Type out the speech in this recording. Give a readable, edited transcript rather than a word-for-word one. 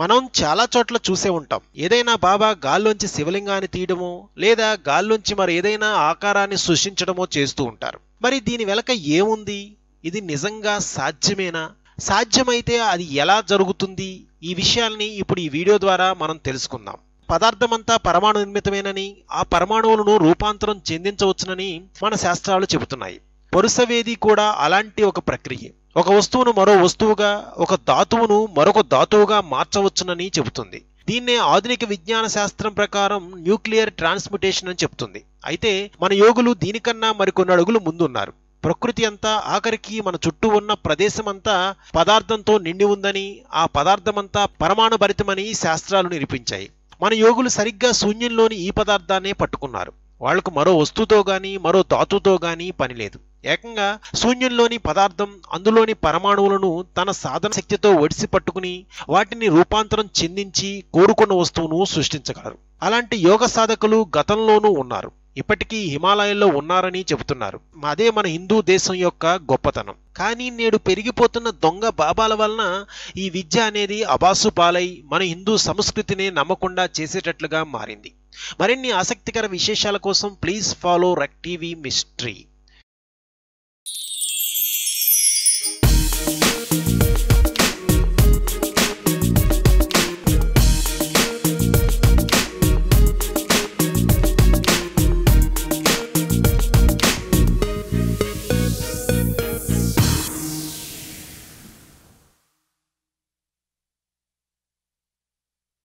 మనం చాలా చోట్ల చూసే ఉంటాం. ఏదైనా బాబా గాల్లోంచి శివలింగాన్ని తీయడమో లేదా గాల్లోంచి మరి ఏదైనా ఆకారాన్ని సృష్టించడమో చేస్తూ ఉంటారు. మరి దీని వెనక ఏముంది? ఇది నిజంగా సాధ్యమేనా? సాధ్యమైతే అది ఎలా జరుగుతుంది? ఈ విషయాల్ని ఇప్పుడు ఈ వీడియో ద్వారా మనం తెలుసుకుందాం. పదార్థమంతా పరమాణు నిర్మితమేనని, ఆ పరమాణువులను రూపాంతరం చెందించవచ్చునని మన శాస్త్రాలు చెబుతున్నాయి. పరుసవేది కూడా అలాంటి ఒక ప్రక్రియ. ఒక వస్తువును మరో వస్తువుగా, ఒక ధాతువును మరొక ధాతువుగా మార్చవచ్చునని చెబుతుంది. దీన్నే ఆధునిక విజ్ఞాన శాస్త్రం ప్రకారం న్యూక్లియర్ ట్రాన్స్మ్యుటేషన్ అని చెప్తుంది. అయితే మన యోగులు దీనికన్నా మరికొన్ని అడుగులు ముందున్నారు. ప్రకృతి అంతా, ఆఖరికి మన చుట్టూ ఉన్న ప్రదేశమంతా పదార్థంతో నిండి ఉందని, ఆ పదార్థమంతా పరమాణు భరితమని శాస్త్రాలు నిరూపించాయి. మన యోగులు సరిగ్గా శూన్యంలోని ఈ పదార్థాన్నే పట్టుకున్నారు. వాళ్లకు మరో వస్తువుతో గాని మరో ధాతుతో గాని పని లేదు. ఏకంగా శూన్యంలోని పదార్థం, అందులోని పరమాణువులను తన సాధన శక్తితో ఒడిసి పట్టుకుని వాటిని రూపాంతరం చెందించి కోరుకున్న వస్తువును సృష్టించగలరు. అలాంటి యోగ సాధకులు గతంలోనూ ఉన్నారు, ఇప్పటికీ హిమాలయాల్లో ఉన్నారని చెబుతున్నారు. అదే మన హిందూ దేశం యొక్క గొప్పతనం. కానీ నేడు పెరిగిపోతున్న దొంగ బాబాల వలన ఈ విద్య అనేది అబాసు పాలై మన హిందూ సంస్కృతిని నమ్మకుండా చేసేటట్లుగా మారింది. మరిన్ని ఆసక్తికర విశేషాల కోసం ప్లీజ్ ఫాలో రెక్ టీవీ మిస్టరీ.